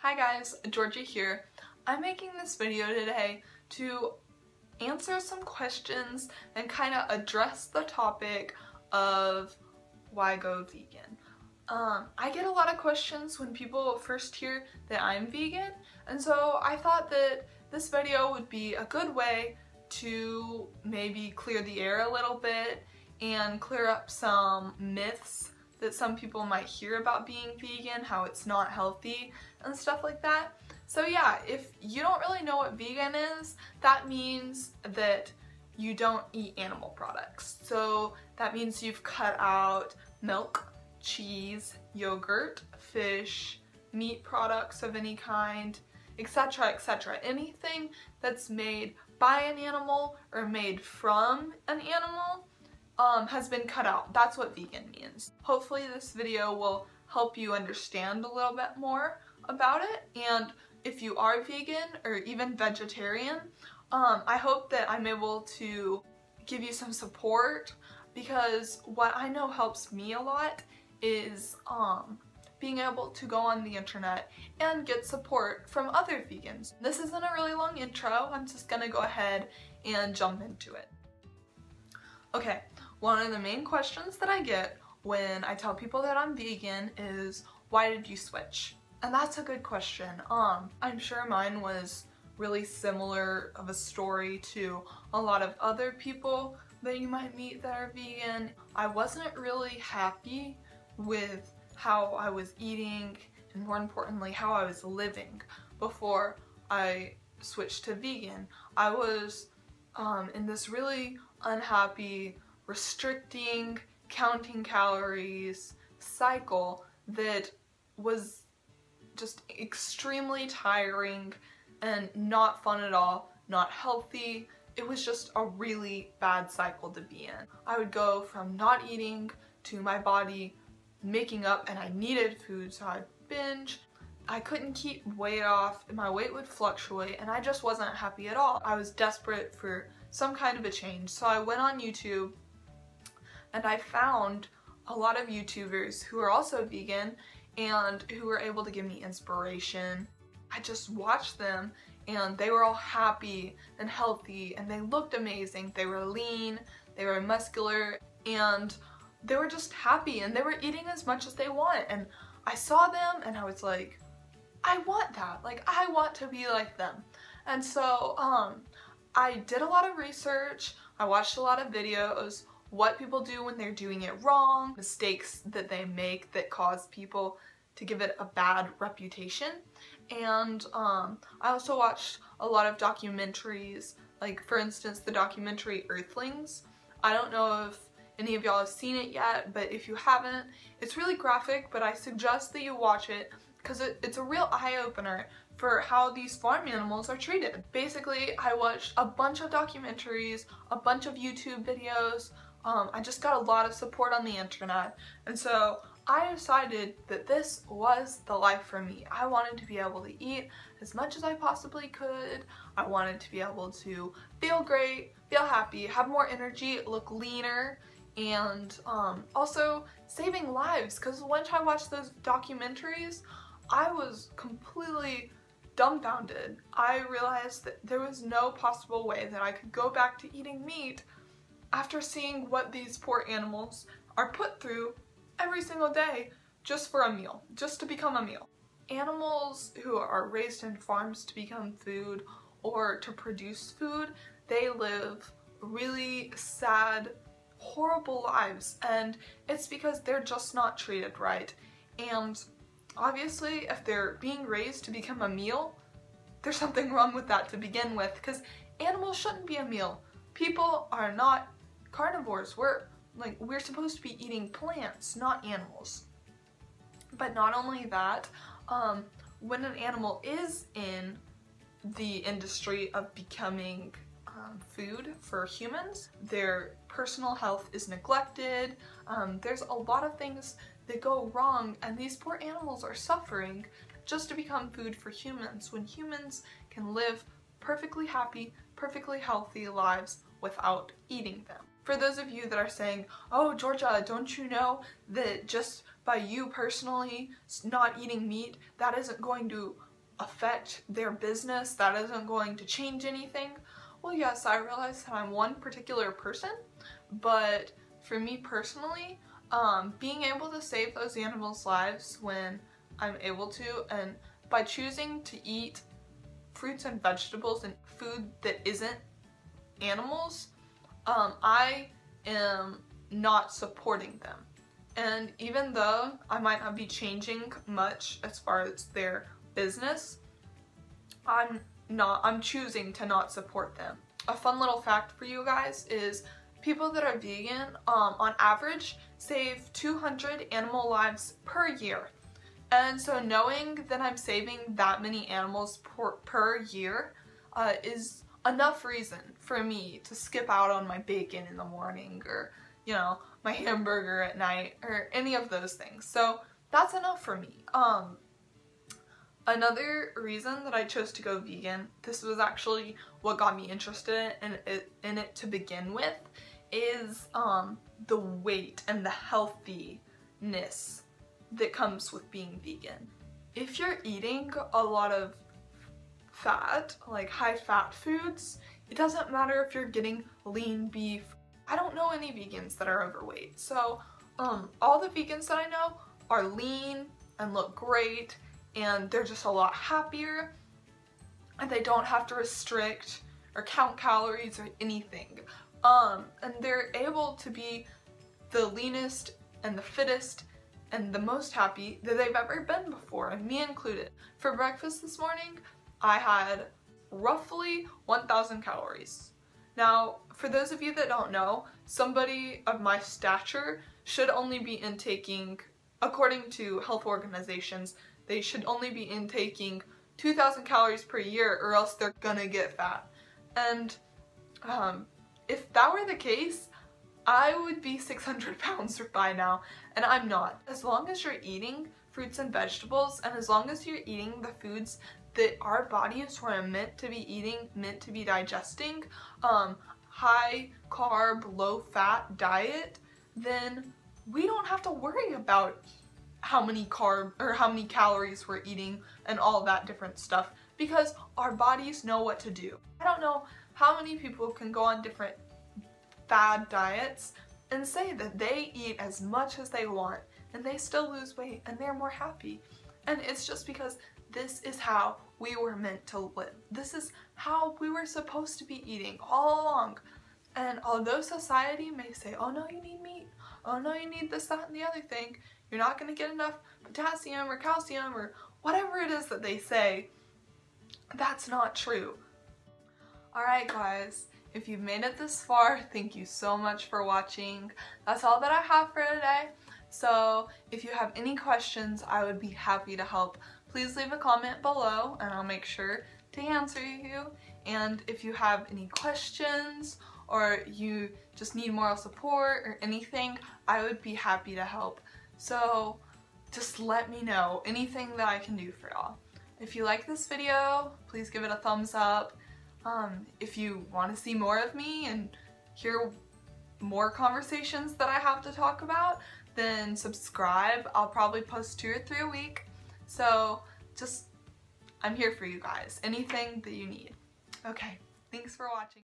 Hi guys, Georgia here. I'm making this video today to answer some questions and kind of address the topic of why go vegan. I get a lot of questions when people first hear that I'm vegan, and so I thought that this video would be a good way to maybe clear the air a little bit and clear up some myths that some people might hear about being vegan, how it's not healthy and stuff like that. So yeah, if you don't really know what vegan is, that means that you don't eat animal products. So that means you've cut out milk, cheese, yogurt, fish, meat products of any kind, etc., etc. Anything that's made by an animal or made from an animal has been cut out. That's what vegan means. Hopefully this video will help you understand a little bit more about it, and if you are vegan or even vegetarian, I hope that I'm able to give you some support, because what I know helps me a lot is being able to go on the internet and get support from other vegans. This isn't a really long intro, I'm just gonna go ahead and jump into it. Okay, one of the main questions that I get when I tell people that I'm vegan is, why did you switch? And that's a good question. I'm sure mine was really similar of a story to a lot of other people that you might meet that are vegan. I wasn't really happy with how I was eating, and more importantly, how I was living before I switched to vegan. I was in this really unhappy, restricting, counting calories cycle that was just extremely tiring and not fun at all, not healthy. It was just a really bad cycle to be in. I would go from not eating to my body making up, and I needed food, so I'd binge. I couldn't keep weight off, and my weight would fluctuate, and I just wasn't happy at all. I was desperate for some kind of a change, so I went on YouTube and I found a lot of YouTubers who are also vegan and who were able to give me inspiration. I just watched them and they were all happy and healthy and they looked amazing. They were lean, they were muscular, and they were just happy, and they were eating as much as they want. And I saw them and I was like, I want that. Like, I want to be like them. And so I did a lot of research, I watched a lot of videos, what people do when they're doing it wrong, mistakes that they make that cause people to give it a bad reputation. And I also watched a lot of documentaries, like for instance the documentary Earthlings. I don't know if any of y'all have seen it yet, but if you haven't, it's really graphic, but I suggest that you watch it because it's a real eye-opener for how these farm animals are treated. Basically, I watched a bunch of documentaries, a bunch of YouTube videos. I just got a lot of support on the internet, and so I decided that this was the life for me. I wanted to be able to eat as much as I possibly could. I wanted to be able to feel great, feel happy, have more energy, look leaner, and also saving lives, because once I watched those documentaries, I was completely dumbfounded. I realized that there was no possible way that I could go back to eating meat after seeing what these poor animals are put through every single day just for a meal, just to become a meal. Animals who are raised in farms to become food or to produce food, they live really sad, horrible lives, and it's because they're just not treated right. And obviously, if they're being raised to become a meal, there's something wrong with that to begin with, because animals shouldn't be a meal. People are not carnivores. We're supposed to be eating plants, not animals. But not only that, when an animal is in the industry of becoming food for humans, their personal health is neglected. There's a lot of things that go wrong, and these poor animals are suffering just to become food for humans, when humans can live perfectly happy, perfectly healthy lives without eating them. For those of you that are saying, oh Georgia, don't you know that just by you personally not eating meat, that isn't going to affect their business, that isn't going to change anything. Well, yes, I realize that I'm one particular person, but for me personally, being able to save those animals' lives when I'm able to, and by choosing to eat fruits and vegetables and food that isn't animals, I am not supporting them. And even though I might not be changing much as far as their business, I'm choosing to not support them. A fun little fact for you guys is people that are vegan, on average, save 200 animal lives per year. And so knowing that I'm saving that many animals per year is enough reason for me to skip out on my bacon in the morning, or, you know, my hamburger at night, or any of those things. So that's enough for me. Another reason that I chose to go vegan, this was actually what got me interested in it to begin with, is the weight and the healthiness that comes with being vegan. If you're eating a lot of fat, like high fat foods, it doesn't matter if you're getting lean beef. I don't know any vegans that are overweight, so all the vegans that I know are lean and look great, and they're just a lot happier, and they don't have to restrict or count calories or anything. And they're able to be the leanest and the fittest and the most happy that they've ever been before, and me included. For breakfast this morning, I had roughly 1,000 calories. Now, for those of you that don't know, somebody of my stature should only be intaking, according to health organizations, they should only be intaking 2,000 calories per year, or else they're gonna get fat. And if that were the case, I would be 600 pounds by now, and I'm not. As long as you're eating fruits and vegetables, and as long as you're eating the foods that our bodies were meant to be eating, meant to be digesting, high carb, low fat diet, then we don't have to worry about how many calories we're eating and all that different stuff, because our bodies know what to do. I don't know how many people can go on different fad diets and say that they eat as much as they want and they still lose weight and they're more happy. And it's just because this is how we were meant to live. This is how we were supposed to be eating all along. And although society may say, oh no, you need meat, oh no, you need this, that, and the other thing, you're not going to get enough potassium or calcium or whatever it is that they say, that's not true. Alright guys, if you've made it this far, thank you so much for watching. That's all that I have for today. So if you have any questions, I would be happy to help. Please leave a comment below and I'll make sure to answer you. And if you have any questions or you just need moral support or anything, I would be happy to help. So just let me know anything that I can do for y'all. If you like this video, please give it a thumbs up. If you want to see more of me and hear more conversations that I have to talk about, then subscribe. I'll probably post 2 or 3 a week. So I'm here for you guys. Anything that you need. Okay, thanks for watching.